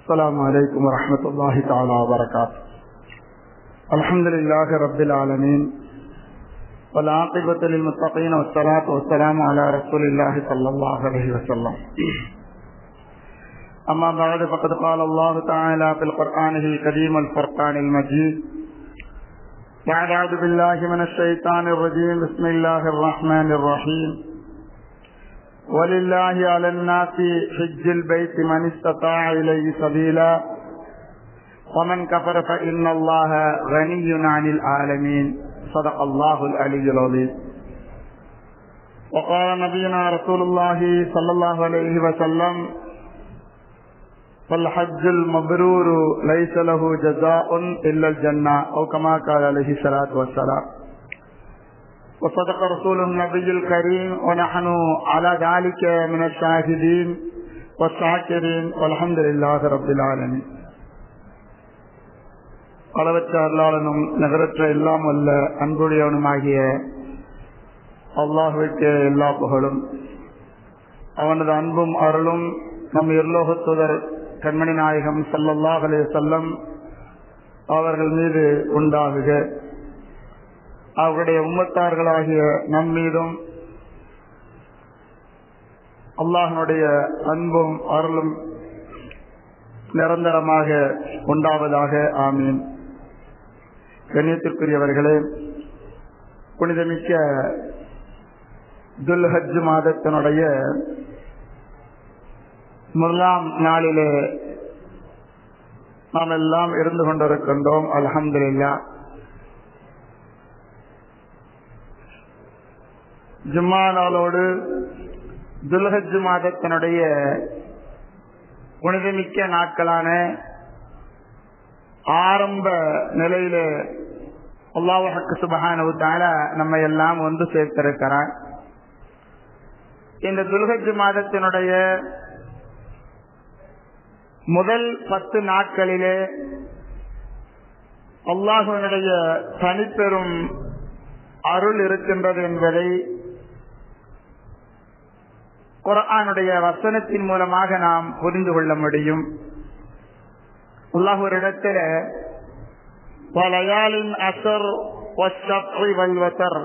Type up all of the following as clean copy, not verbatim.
السلام عليكم ورحمة الله تعالى وبركاته. الحمد لله رب العالمين والعاقبة للمتقين والصلاة والسلام على رسول الله صلى الله عليه وسلم. أما بعد فقد قال الله تعالى في القرآن الكريم الفرقان المجيد: بعد أعوذ بالله من الشيطان الرجيم بسم الله الرحمن الرحيم ولله على الناس حج البيت من استطاع إليه سبيلا ومن كفر فإن الله غني عن العالمين صدق الله العلي العظيم. وقال نبينا رسول الله صلى الله عليه وسلم: فالحج المبرور ليس له جزاء إلا الجنة أو كما قال عليه الصلاة والسلام. وصدق رسول النبي الكريم ونحن على ذلك من الشاهدين والشاكرين والحمد لله رب العالمين. அளவற்ற அருளாளனும் நிகரற்ற எல்லாம் வல்ல அன்புடையவனுமாகிய அல்லாஹ்விற்கு எல்லா புகழும். அவனது அன்பும் அருளும் நம் இருலோகத்தூதர் கண்மணி நாயகம் ஸல்லல்லாஹு அலைஹி வஸல்லம் அவர்கள் மீது உண்டாகுக. அவருடைய உம்மத்தார்களாகிய நம் மீதும் அல்லாஹ்வுடைய அன்பும் அருளும் நிரந்தரமாக உண்டாவதாக. ஆமீன். கண்ணியத்திற்குரியவர்களே, புனிதமிக்க துல்ஹஜ் மாதத்தினுடைய முதலாம் நாளிலே நாம் எல்லாம் இருந்து கொண்டிருக்கின்றோம். அல்ஹம்துலில்லாஹ். ஜும்மா நாளோடு துல்ஹஜ் மாதத்தினுடைய புனிதமிக்க நாட்களான ஆரம்ப நிலையில அல்லாஹ் சுப்ஹானஹு வ தஆலா நம்ம எல்லாம் ஒன்று சேர்த்திருக்கிறார். இந்த துல்ஹஜ் மாதத்தினுடைய முதல் 10 நாட்களிலே அல்லாஹ்வுடைய தனிப்பெரும் அருள் இருக்கின்றது என்பதை குர்ஆனுடைய வசனத்தின் மூலமாக நாம் புரிந்து கொள்ள முடியும். அல்லாஹ் ஒரு இடத்துல வலயாலின் அஸர் வஸ்ஸஃபி வல்வதர்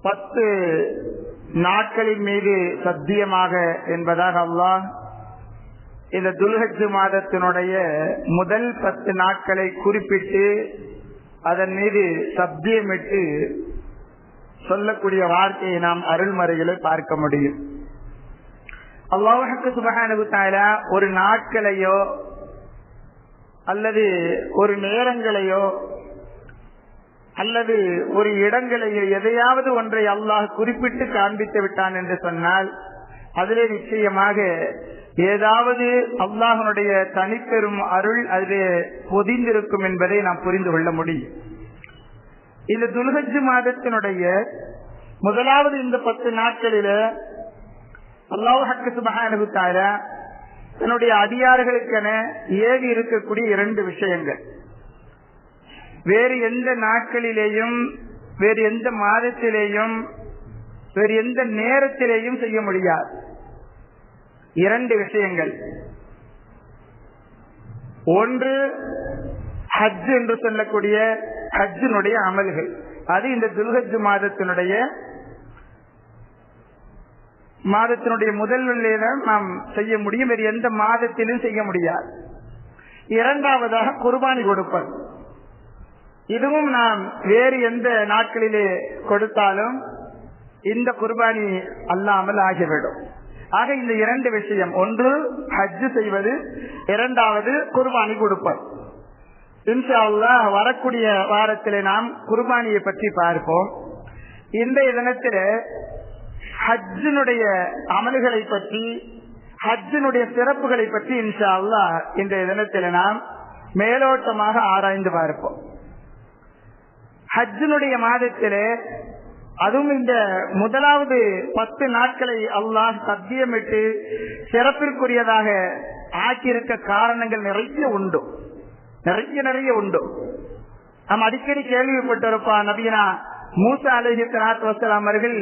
10 நாட்களின் மீது சத்தியமாக என்பதாக அல்லாஹ் இந்த துல்ஹஜ் மாதத்தினுடைய முதல் 10 நாட்களை குறிப்பிட்டு அதன் மீது சத்தியமிட்டு சொல்லக்கூடிய வார்த்தையை நாம் அருள்மறைகளை பார்க்க முடியும். அல்லாஹ் சுப்ஹானஹு வ தஆலா ஒரு நாட்களையோ அல்லது ஒரு நேரங்களையோ அல்லது ஒரு இடங்களையோ எதையாவது ஒன்றை அல்லாஹ் குறிப்பிட்டு காண்பித்து விட்டான் என்று சொன்னால் அதிலே நிச்சயமாக ஏதாவது அல்லாஹ்வுடைய தனிப்பெரும் அருள் அதிலே பொதிந்திருக்கும் என்பதை நாம் புரிந்து கொள்ள முடியும். இந்த துல்ஹஜ் மாதத்தினுடைய முதலாவது இந்த 10 நாட்களில அல்லாஹ் சுப்ஹானஹு வ தஆலா தன்னுடைய அடியார்களுக்கென ஏவி இருக்கக்கூடிய 2 விஷயங்கள் வேறு எந்த நாட்களிலேயும் வேறு எந்த மாதத்திலேயும் வேறு எந்த நேரத்திலேயும் செய்ய முடியாது. 2 விஷயங்கள். ஒன்று ஹஜ் என்று சொல்லக்கூடிய ஹஜ்ஜினுடைய அமல்கள். அது இந்த துல்ஹஜ் மாதத்தினுடைய முதல்ல நாம் செய்ய முடியும், வேறு எந்த மாதத்திலும் செய்ய முடியாது. இரண்டாவதாக குர்பானி கொடுப்பது. இதுவும் நாம் வேறு எந்த நாட்களிலே கொடுத்தாலும் இந்த குர்பானி அல்லாமல் ஆகிவிடும். ஆக இந்த 2 விஷயம், ஒன்று ஹஜ் செய்வது, இரண்டாவது குர்பானி கொடுப்பது. இன்ஷா அல்லாஹ் வரக்கூடிய வாரத்திலே நாம் குர்பானியை பற்றி பார்ப்போம். இந்த தினத்தில ஹஜ்ஜினுடைய அமல்களை பற்றி, ஹஜ்ஜினுடைய சிறப்புகளை பற்றி இன்ஷா அல்லாஹ் இன்றைய தினத்தில நாம் மேலோட்டமாக ஆராய்ந்து பார்ப்போம். ஹஜ்ஜினுடைய மாதத்திலே அதுவும் இந்த முதலாவது 10 நாட்களை அல்லாஹ் சத்தியமிட்டு சிறப்பிற்குரியதாக ஆக்கியிருக்க காரணங்கள் நிறைய உண்டு. நாம் அடிக்கடி கேள்விப்பட்டிருப்போம், நபியனா மூசா அலைஹிஸ்ஸலாத்து வஸ்ஸலாம் அவர்கள்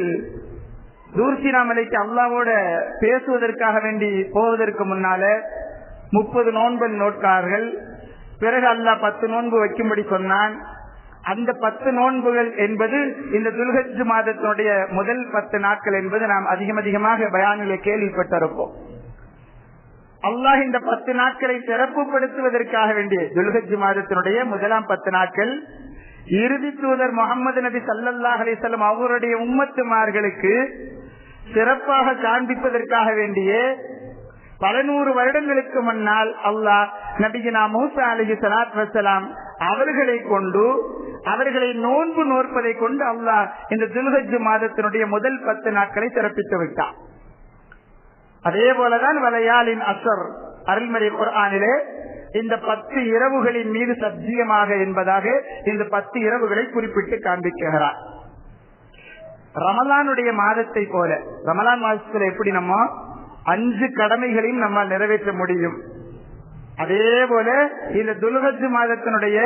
தூர்சினா மலைக்கு அல்லாஹ்வோட பேசுவதற்காக வேண்டி போவதற்கு முன்னால 30 நோன்பு நோட்கார்கள். பிறகு அல்லாஹ் 10 நோன்பு வைக்கும்படி சொன்னான். அந்த 10 நோன்புகள் என்பது இந்த துல்ஹஜ் மாதத்தினுடைய முதல் 10 நாட்கள் என்பது நாம் அதிகமாக பயானிலே கேள்விப்பட்டிருப்போம். அல்லாஹ் இந்த 10 நாட்களை சிறப்புப்படுத்துவதற்காக வேண்டிய துல்ஹஜ் மாதத்தினுடைய முதலாம் 10 நாட்கள் இறுதி தூதர் முகமது நபி ஸல்லல்லாஹு அலைஹி வஸல்லம் அவருடைய உம்மத்துமார்களுக்கு சிறப்பாக காண்பிப்பதற்காக வேண்டிய பல 100 வருடங்களுக்கு முன்னால் அல்லாஹ் நபியினா மூசா அலைஹிஸ்ஸலாத்து வஸ்ஸலாம் அவர்களை கொண்டு அவர்களை நோன்பு நோற்பதை கொண்டு அல்லாஹ் இந்த துல்ஹஜ் மாதத்தினுடைய முதல் 10 நாட்களை சிறப்பித்து விட்டார். அதே போலதான் வலையாலின் அஸ்ர் அருள்மறை குர்ஆனிலே இந்த 10 இரவுகளின் மீது சத்தியமாக என்பதாக இந்த 10 இரவுகளை குறிப்பிட்டு காண்பிக்கிறார். ரமலானுடைய மாதத்தை போல ரமலான் மாதத்துல எப்படி நம்ம 5 கடமைகளையும் நம்ம நிறைவேற்ற முடியும், அதே போல இந்த துல்ஹஜ் மாதத்தினுடைய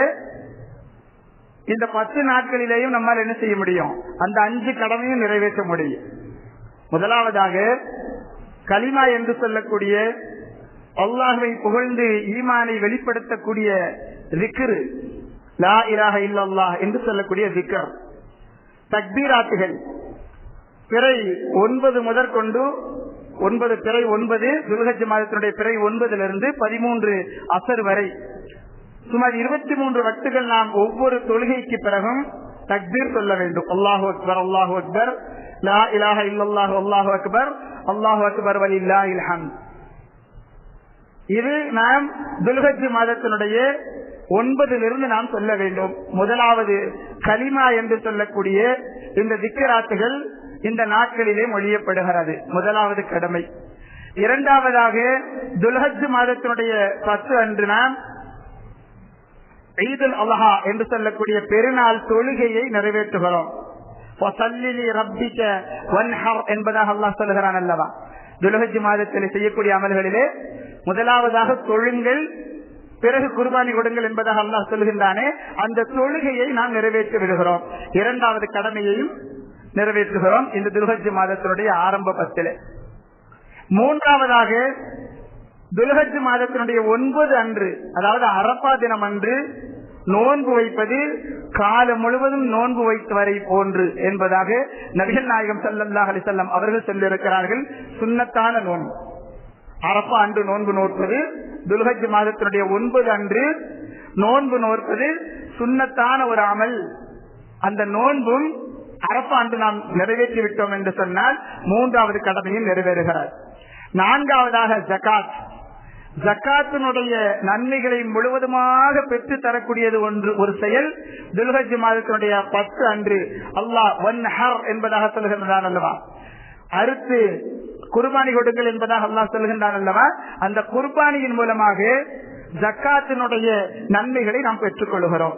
இந்த 10 நாட்களிலேயும் நம்மால் என்ன செய்ய முடியும், அந்த 5 கடமையும் நிறைவேற்ற முடியும். முதலாவதாக கலிமா என்று சொல்லக்கூடிய அல்லாஹ்வை புகழ்ந்து ஈமானை வெளிப்படுத்தக்கூடிய திக்ர், லா இலாஹ இல்லல்லாஹ் என்று சொல்லக்கூடிய திக்ர். தக்பீராத்துகள் பிறை 9 முதற்கொண்டு 9 பிறை 9 துல்ஹஜ் மாதத்தினுடைய பிறை 9 13 அசர் வரை சுமார் 23 வக்துகள் நாம் ஒவ்வொரு தொழுகைக்கு பிறகும் தக்பீர் சொல்ல வேண்டும். அல்லாஹு அக்பர், அல்லாஹு அக்பர், லா இலாஹ இல்லல்லாஹ், அல்லாஹு அக்பர், அல்லாஹு அக்பர் வலில்லாஹில் ஹம்த். இது நாம் துல்ஹஜ் மாதத்தினுடைய 9 நாம் சொல்ல வேண்டும். முதலாவது கலிமா என்று சொல்லக்கூடிய இந்த திக்ராத்துகள் இந்த நாட்களிலே மொழியப்படுகிறது, முதலாவது கடமை. இரண்டாவதாக துல்ஹஜ் மாதத்தினுடைய 10 அன்று நாம் ஈதுல் அல்ஹா என்று சொல்லக்கூடிய பெருநாள் தொழுகையை நிறைவேற்றுகிறோம். என்பதாக அல்லாஹ் சொல்லுகிறான் அல்லவா. துல்ஹஜ் மாதத்தில் செய்யக்கூடிய அமல்களிலே முதலாவதாக தொழுங்கள், பிறகு குர்பானி கொடுங்கள் என்பதாக அல்லாஹ் சொல்லுகின்றானே, அந்த தொழுகையை நாம் நிறைவேற்றி விடுகிறோம். இரண்டாவது கடமையையும் நிறைவேற்றுகிறோம் இந்த துல்ஹஜ் மாதத்தினுடைய ஆரம்ப 10. மூன்றாவதாக துல்ஹஜ் மாதத்தினுடைய 9 அன்று, அதாவது அரபா தினம் அன்று நோன்பு வைப்பது காலம் முழுவதும் நோன்பு வைத்தவரை போன்று என்பதாக நபிகள் நாயகம் ஸல்லல்லாஹு அலைஹி வஸல்லம் அவர்கள் சொல்லியிருக்கிறார்கள். சுன்னத்தான நோன்பு அரபா அன்று நோன்பு நோற்பது, துல்ஹஜ் மாதத்தினுடைய 9 அன்று நோன்பு நோற்பது சுன்னத்தான ஒரு அமல். அந்த நோன்பும் அரபா அன்று நாம் நிறைவேற்றி விட்டோம் என்று சொன்னால் மூன்றாவது கடமையும் நிறைவேறுகிறார். நான்காவதாக ஜகாத். ஜகாத்தினுடைய நன்மைகளை முழுவதுமாக பெற்று தரக்கூடியது ஒரு செயல். துல்ஹஜ் மாதத்தினுடைய 10 அன்று அல்லாஹ் வன்ஹர் என்பதாக சொல்லுகின்றான் அல்லவா, அறுத்து குர்பானி கொடுங்கள் என்பதாக அல்லாஹ் சொல்லுகின்றான் அல்லவா. அந்த குர்பானியின் மூலமாக ஜகாத்தினுடைய நன்மைகளை நாம் பெற்றுக் கொள்கிறோம்.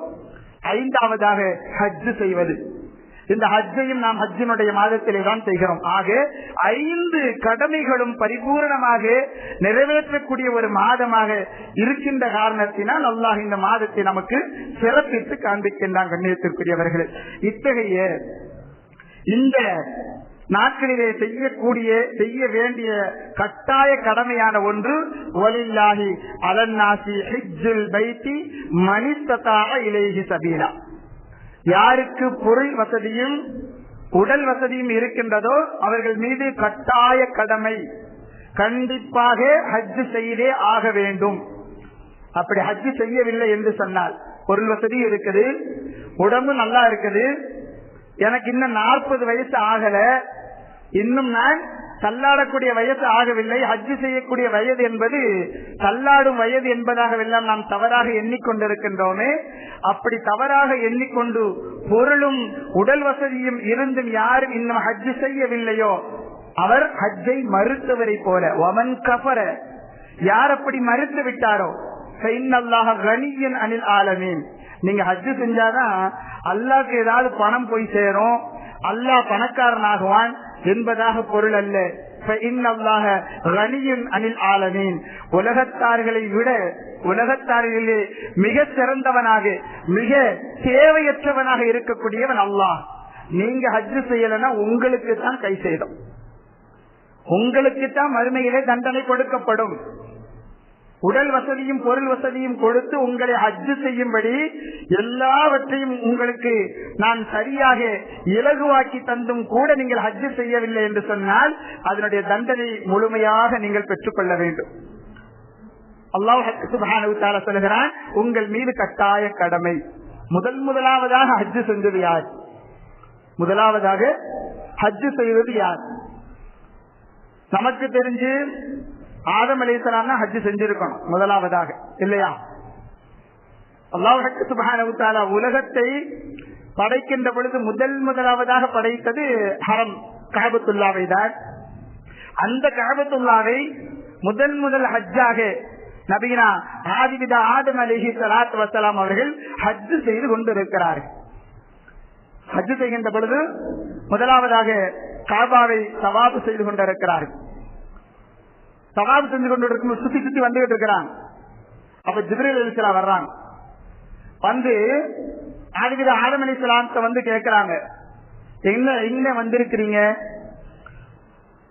ஐந்தாவதாக ஹஜ் செய்வது. இந்த ஹஜ்ஜையும் நாம் ஹஜ்ஜினுடைய மாதத்திலே தான் செய்கிறோம். ஆக 5 கடமைகளும் பரிபூர்ணமாக நிறைவேற்றக்கூடிய ஒரு மாதமாக இருக்கின்ற காரணத்தினால் அல்லாஹ் இந்த மாதத்தை நமக்கு சிறப்பித்து காண்பிக்கின்றான். கண்ணியத்திற்குரியவர்களே, இத்தகைய இந்த நாட்களிலே செய்ய வேண்டிய கட்டாய கடமையான ஒன்று வலில்லாஹி அலன்னாசி ஹஜ்ஜுல் பைத்தி மனிஸ்ததா இலைஹி சபீலா. யாருக்கு பொருள் வசதியும் உடல் வசதியும் இருக்கின்றதோ அவர்கள் மீது கட்டாய கடமை, கண்டிப்பாக ஹஜ் செய்தே ஆக வேண்டும். அப்படி ஹஜ் செய்யவில்லை என்று சொன்னால், பொருள் வசதி இருக்குது, உடம்பு நல்லா இருக்குது, எனக்கு இன்னும் 40 வயசு ஆகல, இன்னும் நான் தள்ளாடக்கூடிய வயசு ஆகவில்லை, ஹஜ் செய்யக்கூடிய வயது என்பது தள்ளாடும் வயது என்பதாகவெல்லாம் நாம் தவறாக எண்ணிக்கொண்டிருக்கின்றோமே. அப்படி தவறாக எண்ணிக்கொண்டு பொருளும் உடல் வசதியும் இருந்தும் யாரும் இன்னும் ஹஜ் செய்யவில்லையோ அவர் ஹஜ்ஜை மறுத்தவரை போல. வமன் கஃபர, யார் அப்படி மறுத்து விட்டாரோ ஃபைன்னல்லாஹ கனிய்யுன் அனில் ஆலமீன். நீங்க ஹஜ் செஞ்சாதான் அல்லாஹ்க்கு ஏதாவது பணம் போய் சேரும், அல்லாஹ் பணக்காரனாகுவான் என்பதாக பொருள் அல்ல. உலகத்தார்களை விட உலகத்தாரிலே மிக சிறந்தவனாக மிக தேவையற்றவனாக இருக்கக்கூடியவன் அல்லாஹ். நீங்க ஹஜ் செய்யலன்னா உங்களுக்கு தான் கை செய்தோம், உங்களுக்கு தான் மறுமையிலே தண்டனை கொடுக்கப்படும். உடல் வசதியும் பொருள் வசதியும் கொடுத்து உங்களை ஹஜ் செய்யும்படி எல்லாவற்றையும் உங்களுக்கு நான் சரியாக இலகுவாக்கி தந்தும் கூட நீங்கள் ஹஜ் செய்யவில்லை என்று சொன்னால் அதனுடைய தண்டனை முழுமையாக நீங்கள் பெற்றுக்கொள்ள வேண்டும். அல்லாஹ் சுப்ஹானஹு வ தஆலா சொல்கிறான், உங்கள் மீது கட்டாய கடமை. முதலாவதாக ஹஜ் செஞ்சது யார்? முதலாவதாக ஹஜ் செய்வது யார்? நமக்கு தெரிஞ்சு ஆதம் அலைஹிஸ்ஸலாம் தான் ஹஜ் செஞ்சிருக்கணும் முதலாவதாக, இல்லையா? அல்லாஹ் சுப்ஹானஹு வ தஆலா உலகத்தை படைக்கின்ற பொழுது முதலாவதாக படைத்தது ஹரம் கஅபத்துல்லாவை தான். அந்த கஅபத்துல்லாவை முதல் ஹஜ்ஜாக நபினா ஆதிபிதா ஆதம் அலைஹிஸ்ஸலாத்து வஸ்ஸலாம் அவர்கள் ஹஜ் செய்து கொண்டிருக்கிறார்கள். ஹஜ் செய்கின்ற பொழுது முதலாவதாக காபாவை தவாப் செய்து கொண்டிருக்கிறார்கள். தவாப் செஞ்சு கொண்டிருக்கும் சுத்தி வந்துகிட்டு இருக்கிறாங்க. அப்ப ஜிப்ரீல் அலைஹிஸ்ஸலாம் வர்றாங்க. வந்து ஆதிபிதா ஆதம் அலைஹிஸ்ஸலாத்தை வந்து கேட்கிறாங்க, என்ன வந்திருக்கிறீங்க?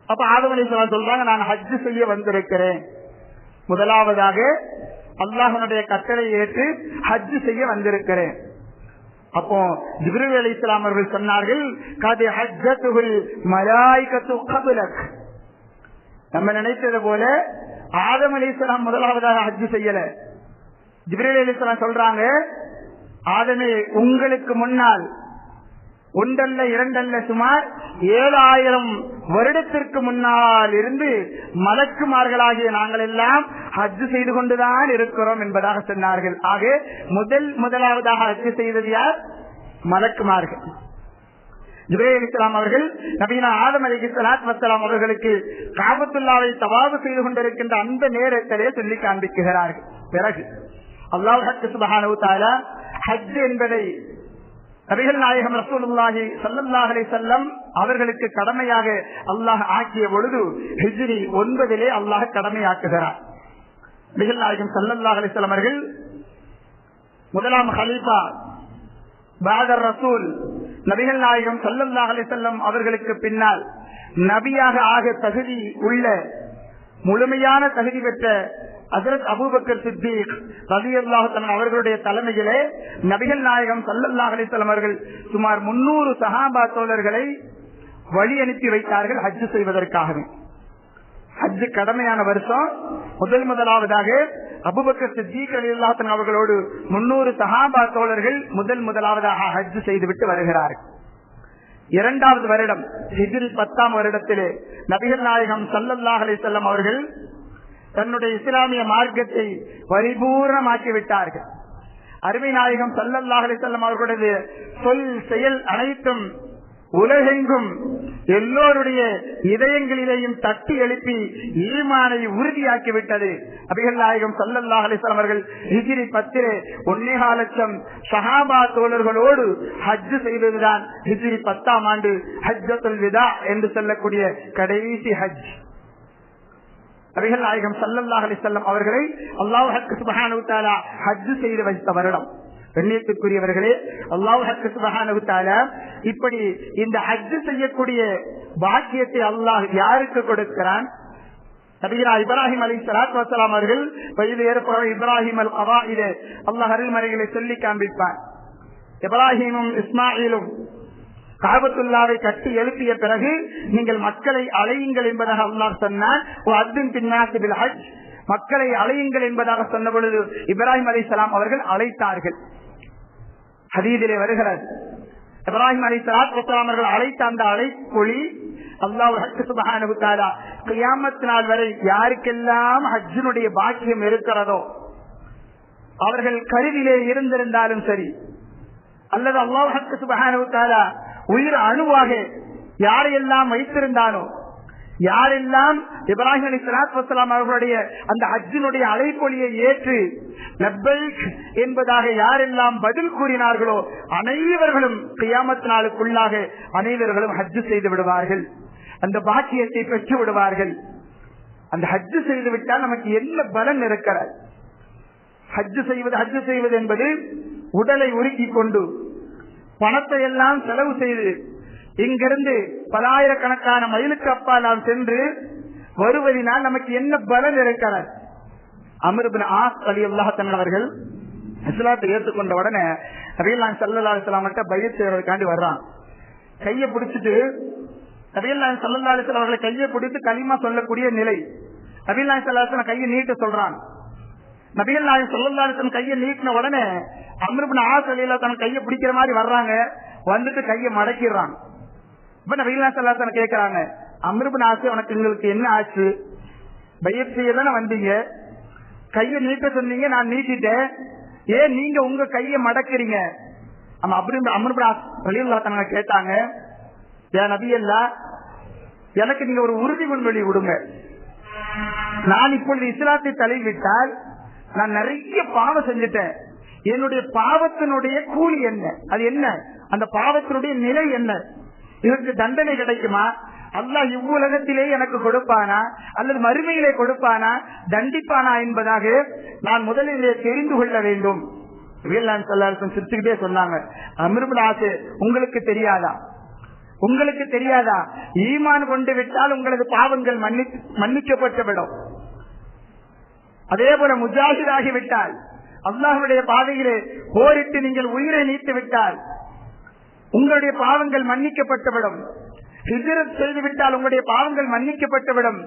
அப்ப ஆதம் அலைஹிஸ்ஸலாம் சொல்றாங்க, நான் ஹஜ் செய்ய வந்திருக்கிறேன். முதலாவதாக அல்லாஹ்வுடைய கட்டளை ஏற்று ஹஜ் செய்ய வந்திருக்கிறேன். அப்போ ஜிப்ரீல் அலைஹிஸ்ஸலாம் அவர்கள் சொன்னார்கள், கத் ஹஜ்ஜத்துல் மலாயிகத்து கப்லக். நம்ம நினைத்தது போல ஆதம் அலைஹிஸ்ஸலாம் முதலாவதாக ஹஜ் செய்யல. ஜிப்ரீல் அலைஹிஸ்ஸலாம் சொல்றாங்க, ஆதமே உங்களுக்கு முன்னால் ஒன்றல்ல இரண்டல்ல சுமார் 7000 வருடத்திற்கு முன்னால் இருந்து மலக்குமார்களாகிய நாங்கள் எல்லாம் ஹஜ் செய்து கொண்டுதான் இருக்கிறோம் என்பதாக சொன்னார்கள். ஆக முதலாவதாக ஹஜ் செய்தது யார்? மலக்குமார்கள். ஜிப்ரீல் அலைஹிஸ்ஸலாம் அவர்கள் நபினா ஆதம் அலைஹிஸ்ஸலாத்து வஸ்ஸலாம் அவர்களுக்கு காபத்துல்லாவை தவாப் செய்து கொண்டிருக்கின்ற அந்த நேரத்திலே சொல்லி காண்பிக்கிறார்கள். பிறகு அல்லாஹ் சுப்ஹானஹு வ தஆலா ஹஜ் என்பதை நபிகள் நாயகம் ரசூலுல்லாஹி ஸல்லல்லாஹு அலைஹி வஸல்லம் அவர்களுக்கு கடமையாக அல்லாஹ் ஆக்கிய பொழுது ஹிஜ்ரி 9 அல்லாஹ் கடமையாக்குகிறார். நபிகள் நாயகம் ஸல்லல்லாஹு அலைஹி வஸல்லம் அவர்கள் முதலாம் கலீஃபா பாதர் ரசூல் நபிகள் நாயகம் ஸல்லல்லாஹு அலைஹி வஸல்லம் அவர்களுக்கு பின்னால் நபியாக ஆக தகுதி உள்ள முழுமையான தகுதி பெற்ற ஹஜ்ரத் அபூபக்கர் சித்தீக் ரலியல்லாஹு தஆலா அவர்களுடைய தலைமையிலே நபிகள் நாயகம் ஸல்லல்லாஹு அலைஹி வஸல்லம் அவர்கள் சுமார் 300 சஹாபா தோழர்களை வழி அனுப்பி வைத்தார்கள் ஹஜ் செய்வதற்காகவே. ஹஜ் கடமையான வருஷம் முதலாவதாக அபூபக்கர் சித்தீக் ரலியல்லாஹு தஆலா அவர்களோடு 300 சஹாபா தோழர்கள் முதலாவதாக ஹஜ் செய்துவிட்டு வருகிறார்கள். இரண்டாவது வருடம் ஹிஜ்ரி 10ஆம் வருடத்திலே நபிகள் நாயகம் ஸல்லல்லாஹு அலைஹி வஸல்லம் அவர்கள் தன்னுடைய இஸ்லாமிய மார்க்கத்தை பரிபூர்ணமாக்கி விட்டார்கள். அருமை நாயகம் ஸல்லல்லாஹு அலைஹி வஸல்லம் அவர்களுடைய சொல் செயல் அனைத்தும் உலகெங்கும் எல்லோருடைய இதயங்களிலேயும் தட்டி எழுப்பி ஈமானை உறுதியாக்கி விட்டது. நபிகள் நாயகம் ஸல்லல்லாஹு அலைஹி வஸல்லம் அவர்கள் ஹிஜ்ரி 10 1.25 லட்சம் சஹாபா தோழர்களோடு ஹஜ் செய்ததுதான் ஹிஜ்ரி 10ஆம் ஆண்டு ஹஜ்ஜத்துல் விதா என்று சொல்லக்கூடிய கடைசி ஹஜ். நபிகள் நாயகம் ஸல்லல்லாஹு அலைஹி வஸல்லம் அவர்களை அல்லாஹ் சுப்ஹானஹு வ தஆலா ஹஜ் செய்து வைத்த வருடம். கண்ணியத்திற்குரியவர்களே, அல்லாஹ் சுப்ஹானஹு வ தஆலா இப்படி இந்த ஹஜ் செய்யக்கூடிய பாக்கியத்தை அல்லாஹ் யாருக்கு கொடுக்கிறான்? நபியா இப்ராஹிம் அலைஹிஸ்ஸலாத்து வஸ்ஸலாம் அவர்கள் இப்ராஹிம் அல் கவாயித அல்லாஹ் அருள்மறைகளை சொல்லி காண்பிப்பார். இப்ராஹிமும் இஸ்மாயிலும் காபத்துல்லாவை கட்டி எழுப்பிய பிறகு நீங்கள் மக்களை அழையுங்கள் என்பதாக அல்லாஹ் சொன்னான். மக்களை அழையுங்கள் என்பதாக சொன்ன பொழுது இப்ராஹிம் அலைஹிஸ்ஸலாம் அவர்கள் அழைத்தார்கள். ஹதீஸிலே வருகிறது, இப்ராஹிம் அலைஹிஸ்ஸலாத்து வஸ்ஸலாம் அவர்கள் அழைத்த அந்த அழைப்பொலி அல்லாஹ் சுப்ஹானஹு வ தஆலா கியாமத் நாள் வரை யாருக்கெல்லாம் ஹஜ்ஜினுடைய பாக்கியம் இருக்கிறதோ அவர்கள் கருவிலே இருந்திருந்தாலும் சரி, அல்லது அல்லாஹ் சுப்ஹானஹு வ தஆலா உயிர் அணுவாக யாரையெல்லாம் வைத்திருந்தானோ, யாரெல்லாம் இப்ராஹிம் அலைஹிஸ்ஸலாத்து வஸ்ஸலாம் அவர்களுடைய அந்த ஹஜ்ஜினுடைய அழைப்பொலியை ஏற்று லப்பைக் என்பதாக யாரெல்லாம் பதில் கூறினார்களோ அனைவர்களும் கியாமத் நாளுக்குள்ளாக அனைவர்களும் ஹஜ் செய்து விடுவார்கள், அந்த பாக்கியத்தை பெற்று விடுவார்கள். அந்த ஹஜ் செய்து விட்டால் நமக்கு என்ன பலன் இருக்கிறது? ஹஜ் செய்வது என்பது உடலை உருக்கி கொண்டு பணத்தை எல்லாம் செலவு செய்து இங்கிருந்து பலாயிரக்கணக்கான மைலுக்கு அப்பா நாம் சென்று வருவதனால் நமக்கு என்ன பலன் இருக்கிறது? அம்ர் இப்னு ஆஸ் ரலியல்லாஹு தஆலா அவர்கள் இஸ்லாத்தை ஏற்றுக்கொண்ட உடனே நபிகள் ஸல்லல்லாஹு அலைஹி வஸல்லம் கிட்ட பைஅத் செய்வதற்காண்டி வர்றான். கையை பிடிச்சிட்டு நபிகள் ஸல்லல்லாஹு அலைஹி வஸல்லம் அவர்களை கையை பிடித்து கலிமா சொல்லக்கூடிய நிலை. நபிகள் ஸல்லல்லாஹு அலைஹி வஸல்லம் கையை நீட்ட சொல்றான். நபிகள் ஸல்லல்லாஹு அலைஹி வஸல்லம் கையை நீட்டின உடனே அம்ர் இப்னு ஆஸ் ரலியல்லாஹு தஆலா கையை பிடிக்கிற மாதிரி வர்றாங்க. வந்துட்டு கையை மடக்கிடுறான். இப்ப நபிகள் ஸல்லல்லாஹு அலைஹி வஸல்லம் கேட்கறாங்க, அம்ர் இப்னு ஆஸ் உனக்கு உங்களுக்கு என்ன ஆச்சு? பைஅத் செய்ய தானே வந்தீங்க, கையை நீட்ட சொன்னீங்க, நான் நீட்டிட்டேன், ஏன் நீங்க உங்க கையை மடக்குறீங்க? அம்ர் இப்னு ஆஸ் ரலியல்லாஹு தஆலா கேட்டாங்க, ஏன் நபியல்லாஹ் எனக்கு நீங்க ஒரு உறுதிமொழி விடுங்க, நான் இப்பொழுது இஸ்லாத்தை தழுவிவிட்டால் நான் நிறைய பாவம் செஞ்சுட்டேன், என்னுடைய பாவத்தினுடைய கூலி என்ன, அது என்ன, அந்த பாவத்தினுடைய நிலை என்ன, இதற்கு தண்டனை கிடைக்குமா, அல்லாஹ் இவ்வுலகத்திலே எனக்கு கொடுப்பானா அல்லது மறுமையிலே கொடுப்பானா, தண்டிப்பானா என்பதாக நான் முதலிலே தெரிந்து கொள்ள வேண்டும். சிரிச்சுக்கிட்டே சொன்னாங்க, அம்ர் இப்னு ஆஸ் உங்களுக்கு தெரியாதா, உங்களுக்கு தெரியாதா, ஈமான் கொண்டு விட்டால் உங்களது பாவங்கள் மன்னிக்கப்பட்டுவிடும். அதே போல முஜாஹித் ஆகிவிட்டால், அல்லாஹ்வுடைய பாதையிலே போரிட்டு நீங்கள் உயிரை நீத்து விட்டால் உங்களுடைய பாவங்கள் மன்னிக்கப்பட்டுவிடும். ஹிஜ்ரத் செய்து விட்டால் உங்களுடைய பாவங்கள் மன்னிக்கப்பட்டுவிடும்.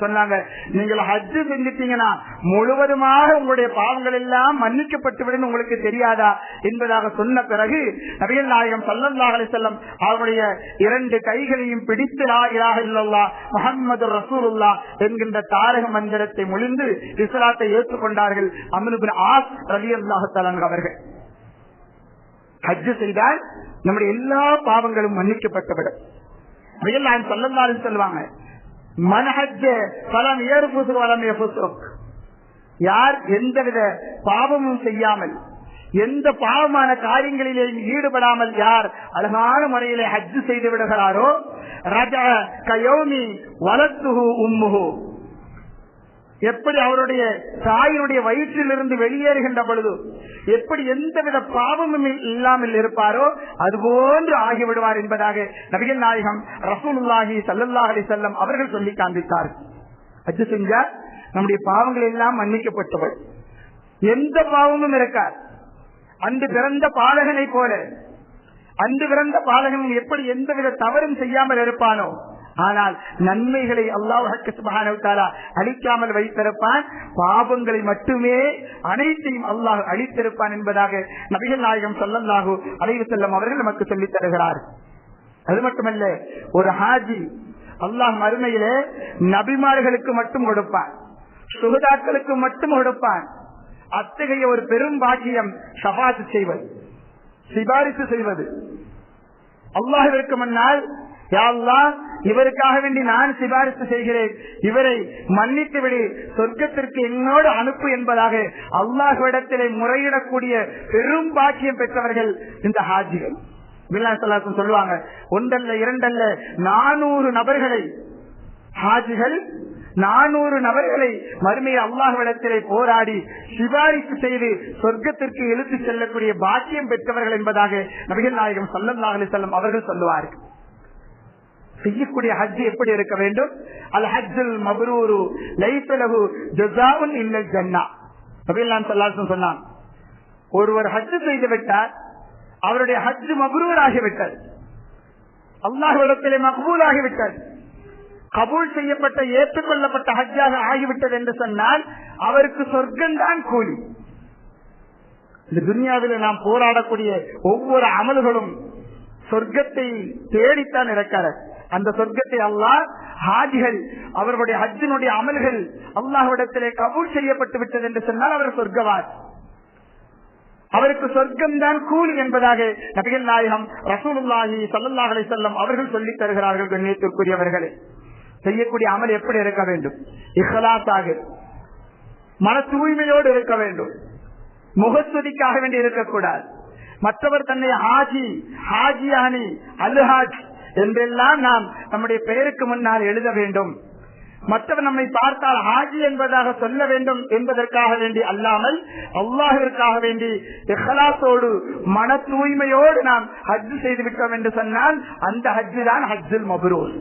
சொன்னாங்க, நீங்கள் ஹஜ் செஞ்சிட்டீங்கன்னா முழுவதுமாக உங்களுடைய பாவங்கள் எல்லாம் மன்னிக்கப்பட்டுவிடும், உங்களுக்கு தெரியாதா என்பதாக சொன்ன பிறகு நபிகள் நாயகம் ஸல்லல்லாஹு அலைஹி வஸல்லம் அவருடைய 2 கைகளையும் பிடித்து லா இலாஹ இல்லல்லாஹ் முஹம்மதுர் ரசூலுல்லாஹ் என்கின்ற தாரக மந்திரத்தை மொழிந்து இஸ்லாத்தை ஏற்றுக்கொண்டார்கள் அம்ர் இப்னு ஆஸ் ரலியல்லாஹு தஆலா அவர்கள். ஹஜ் செய்தால் நம்முடைய எல்லா பாவங்களும் மன்னிக்கப்பட்டுவிடும். ஸல்லல்லாஹு அலைஹி சொல்லுவாங்க, மன் ஹஜ்ஜ ஃபலம் யர்ஃபுஸ் வலம் யஃபுஸுக், யார் எந்தவித பாவமும் செய்யாமல் எந்த பாவமான காரியங்களிலேயும் ஈடுபடாமல் யார் அழகான முறையிலே ஹஜ் செய்து விடுகிறாரோ, ரஜஅ கயௌமி வலத்துஹு உம்முஹு, எப்படி அவருடைய தாயினுடைய வயிற்றிலிருந்து வெளியேறுகின்ற பொழுது எப்படி எந்தவித பாவமும் இல்லாமல் இருப்பாரோ அதுபோன்று ஆகிவிடுவார் என்பதாக நபிகள் நாயகம் ரசூலுல்லாஹி ஸல்லல்லாஹு அலைஹி வஸல்லம் அவர்கள் சொல்லி காண்பித்தார். ஹஜ் செஞ்சா நம்முடைய பாவங்கள் எல்லாம் மன்னிக்கப்பட்டவர், எந்த பாவமும் இருக்கார். அன்று பிறந்த பாலகனை போல, அன்று பிறந்த பாலகன் எப்படி எந்தவித தவறும் செய்யாமல் இருப்பானோ, ஆனால் நன்மைகளை அல்லாஹ் சுப்ஹானஹு வ தஆலா அளிக்காமல் வைத்திருப்பான், பாவங்களை மட்டுமே அனைத்தையும் அல்லாஹ் அளித்திருப்பான் என்பதாக நபிகள் நாயகம் ஸல்லல்லாஹு அலைஹி வஸல்லம் அவர்கள் நமக்கு சொல்லித் தருகிறார். அது மட்டுமல்ல, ஒரு ஹாஜி அல்லாஹ் மறுமையிலே நபிமார்களுக்கு மட்டும் கொடுப்பான், சுஹதாக்களுக்கு மட்டும் கொடுப்பான். அத்தகைய ஒரு பெரும் பாக்கியம் ஷஃபாஅத் செய்வது, சிபாரிசு செய்வது. அல்லாஹ்விற்கு முன்னால், யா அல்லாஹ் இவருக்காக வேண்டி நான் சிபாரிசு செய்கிறேன், இவரை மன்னித்து விடு, சொர்க்கத்திற்கு என்னோடு அனுப்பு என்பதாக அல்லாஹ்விடத்திலே முறையிடக்கூடிய பெரும் பாக்கியம் பெற்றவர்கள் இந்த ஹாஜிகள். சொல்லுவாங்க, ஒன்றல்ல இரண்டல்ல 400 நபர்களை, ஹாஜிகள் 400 நபர்களை மறுமையை அல்லாஹ்விடத்திலே போராடி சிபாரிசு செய்து சொர்க்கத்திற்கு இழுத்து செல்லக்கூடிய பாக்கியம் பெற்றவர்கள் என்பதாக நபிகள் நாயகம் ஸல்லல்லாஹு அலைஹி வஸல்லம் அவர்கள் சொல்லுவார்கள். செய்யக்கூடிய ஹஜ் எப்படி இருக்க வேண்டும்? அல் ஹஜ்ஜுல் மப்ரூரு லைஸ லஹு ஜஸாஉன் இல்லல் ஜன்னah. நபிகள் ஸல்லல்லாஹு அலைஹி வஸல்லம் சொன்னாங்க, ஒருவர் ஹஜ் செய்து விட்டார், அவருடைய ஹஜ் மப்ரூர் ஆகிவிட்டது, அல்லாஹ்விடத்திலே மக்பூல் ஆகிவிட்டது, கபூல் செய்யப்பட்ட ஏற்றுக்கொள்ளப்பட்ட ஹஜ்ஜாக ஆகிவிட்டது என்று சொன்னால் அவருக்கு சொர்க்கம்தான் கூலி. இந்த துன்யாவில் நாம் போராடக்கூடிய ஒவ்வொரு அமல்களும் சொர்க்கத்தை தேடித்தான் இருக்கிறது. அந்த சொர்க்கத்தை அல்லாஹ் ஹாஜிகள் அவர்களுடைய ஹஜ்ஜினுடைய அமல்கள் அல்லாஹ்விடத்திலே கபூல் செய்யப்பட்டு விட்டது என்று சொன்னால் அவர் சொர்க்கவான், அவருக்கு சொர்க்கம் தான் கூலி என்பதாக நபிகள் நாயகம் ரசூலுல்லாஹி ஸல்லல்லாஹு அலைஹி வஸல்லம் அவர்கள் சொல்லித் தருகிறார்கள். கண்ணியத்திற்குரியவர்களே, செய்யக்கூடிய அமல் எப்படி இருக்க வேண்டும்? இஹ்லாஸாக, மன தூய்மையோடு இருக்க வேண்டும், முகஸ்துதிக்காக வேண்டி இருக்கக்கூடாது. மற்றவர் தன்னை ஹாஜி, ஹாஜியானி, அல்ஹாஜ் என்றெல்லாம் நாம் நம்முடைய பெயருக்கு முன்னால் எழுத வேண்டும். மற்றவர் நம்மை பார்த்தால் ஹாஜி என்பதாக சொல்ல வேண்டும் என்பதற்காக வேண்டி அல்லாமல் அல்லாஹ்விற்காக வேண்டி இஹ்லாஸோடு மன தூய்மையோடு நாம் ஹஜ் செய்து விட்டோம் என்று சொன்னால் அந்த ஹஜ் தான் ஹஜ்ஜுல் மப்ரூர்.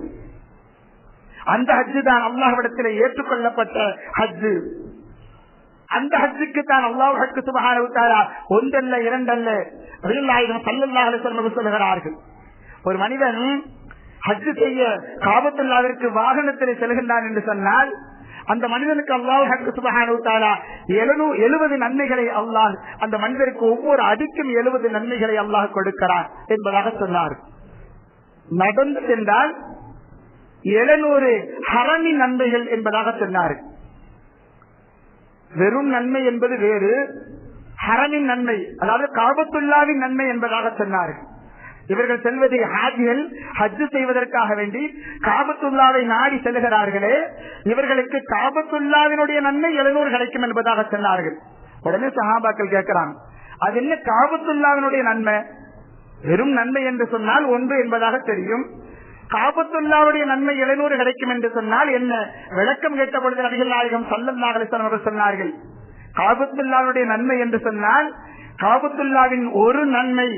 அந்த ஹஜ் தான் அல்லாஹ்விடத்தில் ஏற்றுக்கொள்ளப்பட்ட ஹஜ். அந்த ஹஜ்ஜுக்கு தான் அல்லாஹ் சுப்ஹானஹு வ தஆலா ஒன்றல்ல இரண்டல்ல ரசூலுல்லாஹி ஸல்லல்லாஹு அலைஹி வஸல்லம் சொல்கிறார்கள். ஒரு மனிதன் ஹஜ் செய்ய காபத்துல்லாஹ்விற்கு வாகனத்தில் செல்கின்றான் என்று சொன்னால் அந்த மனிதனுக்கு அல்லாஹ் சுப்ஹானஹு வ தஆலா 70 நன்மைகளை அல்லாஹ் அந்த மனிதருக்கு ஒவ்வொரு அடிக்கும் 70 நன்மைகளை அல்லாஹ் கொடுக்கிறான் என்பதாக சொன்னார். நடந்து சென்றால் 700 ஹரமி நன்மைகள் என்பதாக சொன்னார். வெறும் நன்மை என்பது வேறு, ஹரமின் நன்மை அதாவது காபத்துல்லாவின் நன்மை என்பதாக சொன்னார்கள். இவர்கள் செல்வதை ஹாஜிகள் ஹஜ் செய்வதற்காக வேண்டி காபத்துல்லாவை நாடி செல்கிறார்களே, இவர்களுக்கு காபத்துல்லாவினுடைய நன்மை 700 கிடைக்கும் என்பதாக சொன்னார்கள். உடனே சஹாபாக்கள் கேட்கிறாங்க, அது என்ன காபத்துல்லாவினுடைய நன்மை? வெறும் நன்மை என்று சொன்னால் ஒன்று என்பதாக தெரியும், காபத்துல்லாவுடைய நன்மை 700 கிடைக்கும் என்று சொன்னால் என்ன? விளக்கம் கேட்ட பொழுது நபிகள் நாயகம் ஸல்லல்லாஹு அலைஹி வஸல்லம் அவர்கள் சொன்னார்கள், காபத்துல்லாவுடைய நன்மை என்று சொன்னால் காபத்துல்லாவின் ஒரு நன்மை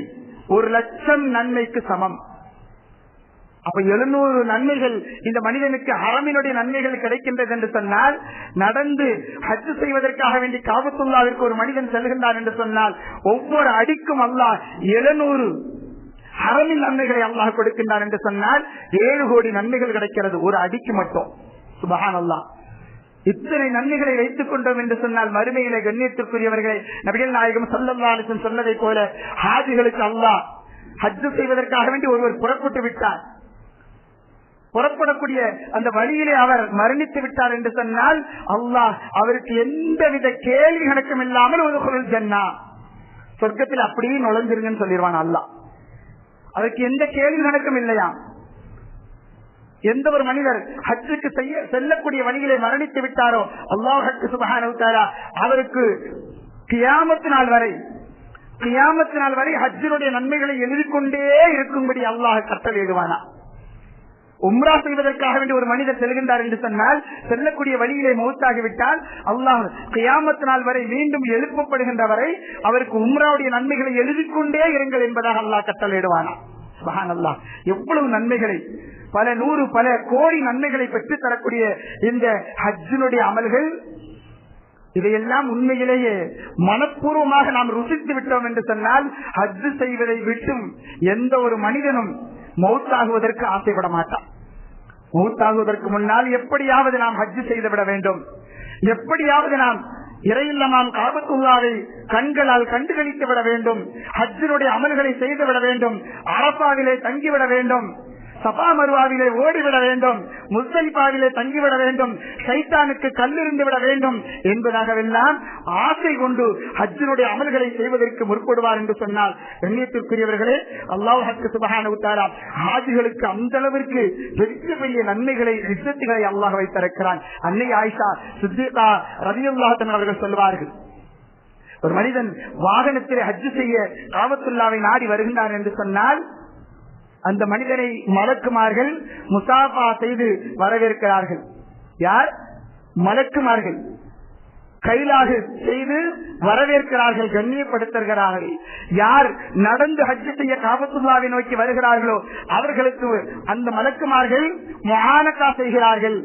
1,00,000 நன்மைக்கு சமம். அப்ப 700 நன்மைகள் இந்த மனிதனுக்கு ஹரமினுடைய நன்மைகள் கிடைக்கின்றது என்று சொன்னால், நடந்து ஹஜ் செய்வதற்காக வேண்டி காபத்துல்லாவிற்கு ஒரு மனிதன் செல்கின்றான் என்று சொன்னால் ஒவ்வொரு அடிக்கும் அல்லாஹ் 700 ஹரமின் நன்மைகளை அல்லாஹ் கொடுக்கின்றான் என்று சொன்னால் 7 கோடி நன்மைகள் கிடைக்கிறது ஒரு அடிக்கு மட்டும். சுப்ஹானல்லாஹ். இத்தனை நன்மைகளை வைத்துக் கொண்டோம் என்று சொன்னால் மறுமையிலே கண்ணியத்திற்குரியவர்களை நபிகள் நாயகம் ஸல்லல்லாஹு அலைஹி வஸல்லம் சொன்னதை போல ஹாஜிகளுக்கு அல்லாஹ் ஹஜ் செய்வதற்காக வேண்டி ஒருவர் புறப்பட்டு விட்டார், புறப்படக்கூடிய அந்த வழியிலே அவர் மரணித்து விட்டார் என்று சொன்னால் அல்லாஹ் அவருக்கு எந்தவித கேள்வி கணக்கும் இல்லாமல் ஒரு ஜன்னா சொர்க்கத்தில் அப்படியே நுழைஞ்சிருங்கன்னு சொல்லிடுவான் அல்லாஹ். அதற்கு எந்த கேள்வி கணக்கும் இல்லையா. எந்த ஒரு மனிதர் ஹஜ்ஜுக்கு செல்லக்கூடிய வழியிலே மரணித்து விட்டாரோ அல்லாஹ் சுப்ஹானஹு வ தஆலா அவருக்கு கியாமத் நாள் வரை ஹஜ்ஜினுடைய நன்மைகளை எழுதிக்கொண்டே இருக்கும்படி அல்லாஹ் கட்டளையிடுவானா. உம்ரா செய்வதற்காக வேண்டிய ஒரு மனிதர் செல்கின்றார் என்று சொன்னால் செல்லக்கூடிய வழியிலே மௌத்தாகிவிட்டால் அல்லாஹ் கியாமத் நாள் வரை மீண்டும் எழுப்பப்படுகின்ற வரை அவருக்கு உம்ராவுடைய நன்மைகளை எழுதிக்கொண்டே இருங்கள் என்பதாக அல்லாஹ் கட்டளையிடுவானா. சுப்ஹானல்லாஹ். எவ்வளவு நன்மைகளை, பல நூறு பல கோடி நன்மைகளை பெற்றுத் தரக்கூடிய இந்த ஹஜ்ஜினுடைய அமல்கள், இதையெல்லாம் உண்மையிலேயே மனப்பூர்வமாக நாம் ருசித்து விட்டோம் என்று சொன்னால் ஹஜ் செய்வதை விட்டும் எந்த ஒரு மனிதனும் மௌத்தாகுவதற்கு ஆசைப்பட மாட்டான். மௌத்தாகுவதற்கு முன்னால் எப்படியாவது நாம் ஹஜ் செய்துவிட வேண்டும், எப்படியாவது நாம் இறையில்லமாம் காபத்துல்லாவை கண்களால் கண்டுகளித்து விட வேண்டும், ஹஜ்ஜினுடைய அமல்களை செய்துவிட வேண்டும், அரபாவிலே தங்கிவிட வேண்டும், சபா மருவாவிலே ஓடிவிட வேண்டும், முஸ்தலிஃபாவிலே தங்கிவிட வேண்டும், ஷைத்தானுக்கு கல்லிருந்து விட வேண்டும் என்பதாகவெல்லாம் ஆசை கொண்டு ஹஜ்ஜினுடைய அமல்களை செய்வதற்கு முற்படுவார் என்று சொன்னால் கண்ணியத்திற்குரியவர்களே, அல்லாஹ் சுப்ஹானஹு வ தஆலா ஹாஜிகளுக்கு அந்த அளவிற்கு பெரிய பெரிய நன்மைகளை இஸ்ஸத்துகளை அல்லாஹ் வைத்திருக்கிறான். அன்னை ஆயிஷா சித்திகா ரலியல்லாஹு அன்ஹா அவர்கள் சொல்வார்கள், ஒரு மனிதன் வாகனத்திலே ஹஜ் செய்ய காபத்துல்லாவை நாடி வருகின்றான் என்று சொன்னால் அந்த மனிதனை மலக்குமார்கள் முசாஃபா செய்து வரவேற்கிறார்கள். யார்? மலக்குமார்கள் கைலாக செய்து வரவேற்கிறார்கள், கண்ணியப்படுத்துகிறார்கள். யார் நடந்து ஹஜ் செய்ய காபத்துல்லாவை நோக்கி வருகிறார்களோ அவர்களுக்கு அந்த மலக்குமார்கள் முஆனகா செய்கிறார்கள்,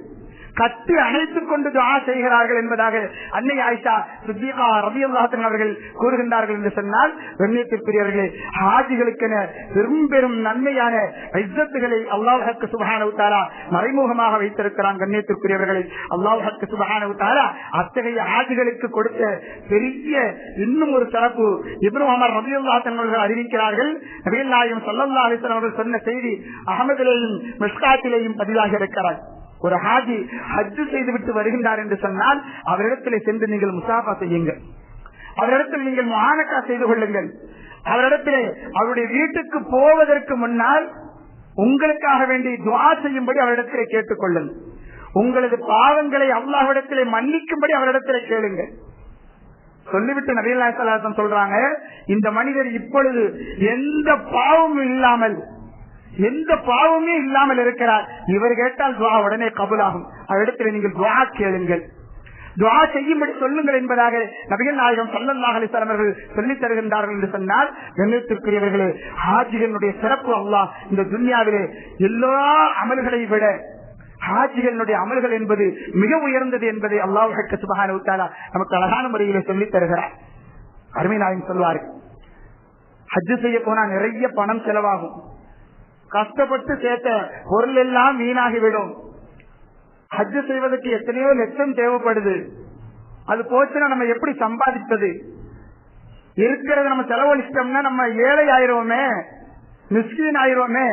கட்டி அணைத்துக் கொண்டு துஆ செய்கிறார்கள் என்பதாக அன்னை ஆயிஷா சித்திகா ரலியல்லாஹு அன்ஹா அவர்கள் கூறுகின்றார்கள் என்று சொன்னால் கண்ணியத்திற்குரியவர்களே, ஹாஜிகளுக்கென பெரும் பெரும் நன்மையான இஸ்ஸத்துகளை அல்லாஹ் சுப்ஹானஹு வ தஆலா மறைமுகமாக வைத்திருக்கிறான். கண்ணியத்திற்குரியவர்களை, அல்லாஹ் சுப்ஹானஹு வ தஆலா அத்தகைய ஹாஜிகளுக்கு கொடுத்த பெரிய இன்னும் ஒரு சிறப்பு இப்னு உமர் ரலியல்லாஹு அன்ஹு அவர்கள் அறிவிக்கிறார்கள். நபிகள் நாயகம் ஸல்லல்லாஹு அலைஹி வஸல்லம் அவர்கள் சொன்ன செய்தி அஹ்மதிலேயும் மிஷ்காத்திலேயும் பதிவாக இருக்கிறார். ஒரு ஹாஜி ஹஜ் செய்துவிட்டு வருகின்றார் என்று சொன்னால் அவரிடத்தில் சென்று நீங்கள் முசாஃபா செய்யுங்கள், அவரிடத்தில் நீங்கள் முஆனகா செய்து கொள்ளுங்கள். அவரிடத்திலே அவருடைய வீட்டுக்கு போவதற்கு முன்னால் உங்களுக்காக வேண்டி துஆ செய்யும்படி அவரிடத்திலே கேட்டுக் கொள்ளுங்கள். உங்களது பாவங்களை அல்லாஹ்விடத்திலே மன்னிக்கும்படி அவரிடத்திலே கேளுங்கள். சொல்லிவிட்டு நபிகள் நாயகம் ஸல்லல்லாஹு அலைஹி வஸல்லம் சொல்றாங்க, இந்த மனிதர் இப்பொழுது எந்த பாவமே இல்லாமல் இருக்கிறார், இவர் கேட்டால் துஆ உடனே கபூலாகும், அவரிடத்தில் நீங்கள் துஆ கேளுங்கள், துஆ செய்யும்படி சொல்லுங்கள் என்பதாக நபிகள் நாயகம் ஸல்லல்லாஹு அலைஹி வஸல்லம் அவர்கள் சொல்லித் தருகின்றார்கள் என்று சொன்னால் ஹாஜிகளுடைய அமல்கள் என்பது மிக உயர்ந்தது என்பதை அல்லாஹ் சுப்ஹானஹு வ தஆலா நமக்கு அழகான முறையிலே சொல்லித் தருகிறார். அருமை நாயகம் சொல்வார்கள், ஹஜ் செய்ய போனா நிறைய பணம் செலவாகும், கஷ்டப்பட்டு சேர்த்த பொருள் எல்லாம் வீணாகிவிடும். ஹஜ் செய்வதற்கு எத்தனையோ லட்சம் தேவைப்படுது, அது போச்சுன்னா நம்ம எப்படி சம்பாதிப்பது? இருக்கிறத நம்ம செலவழிச்சிட்டோம்னா நம்ம ஏழை ஆயிரோமே, மிஸ்கீன் ஆயிரோமே,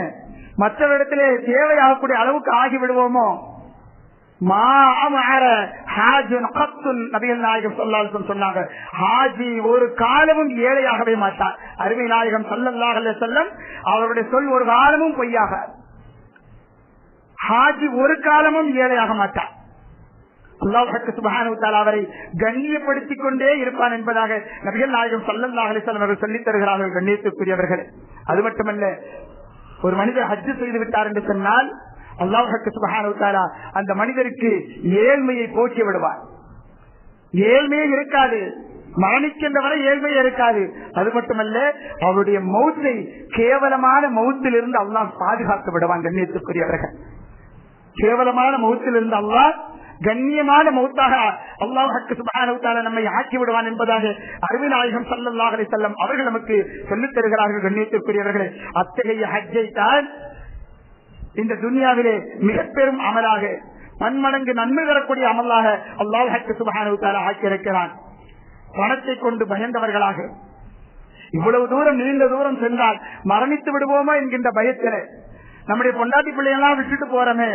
மற்றவரிடத்திலே தேவையாகக்கூடிய அளவுக்கு ஆகிவிடுவோமோ? நபிகள் நாயகம் சொன்னாங்க, ஹாஜி ஒரு காலமும் ஏழையாகவே மாட்டார். அருமை நாயகம் ஸல்லல்லாஹு அலைஹி வஸல்லம் அவருடைய சொல் ஒரு காலமும் பொய்யாக. ஹாஜி ஒரு காலமும் ஏழையாக மாட்டார். அல்லாஹ் சுப்ஹானஹு வ தஆலா அவரை கண்ணியப்படுத்திக் கொண்டே இருப்பான் என்பதாக நபிகள் நாயகம் ஸல்லல்லாஹு அலைஹி வஸல்லம் அவர்கள் சொல்லித் தருகிறார்கள். கண்ணியத்துக்குரியவர்களே, அது மட்டுமல்ல, ஒரு மனிதர் ஹஜ் செய்து விட்டார் என்று சொன்னால் அல்லாஹ் சுப்ஹானஹு வ தஆலா அந்த மனிதருக்கு ஏழ்மையை போக்கி விடுவார். ஏழ்மையே இருக்காது, மரணிக்கின்ற வரை ஏழ்மையே இருக்காது. அது மட்டுமல்ல, அவருடைய மௌத்தை கேவலமான மௌத்தில் இருந்து அல்லாஹ் பாதுகாத்து விடுவான். கண்ணியத்துக்குரியவர்கள், கேவலமான மௌத்தில் இருந்து அல்லாஹ் கண்ணியமான மௌத்தாக அல்லாஹ் சுப்ஹானஹு வ தஆலா நம்மை ஆக்கி விடுவான் என்பதாக அருமை நாயகம் ஸல்லல்லாஹு அலைஹி வஸல்லம் அவர்கள் நமக்கு சொல்லித் தருகிறார்கள். கண்ணியத்திற்குரியவர்களே, அத்தகைய ஹஜ்ஜை தான் இந்த துனியாவிலே மிக பெரும் அமலாக, பன்மடங்கு நன்மை தரக்கூடிய அமலாக அல்லாஹ் சுப்ஹானஹு வ தஆலா ஆக்கியிருக்கிறான். பணத்தை கொண்டு பயந்தவர்களாக இவ்வளவு தூரம் நீண்ட தூரம் சென்றால் மரணித்து விடுவோமோ என்கின்ற பயத்திலே நம்முடைய பொண்டாட்டி பிள்ளையெல்லாம் விட்டுட்டு போறமே,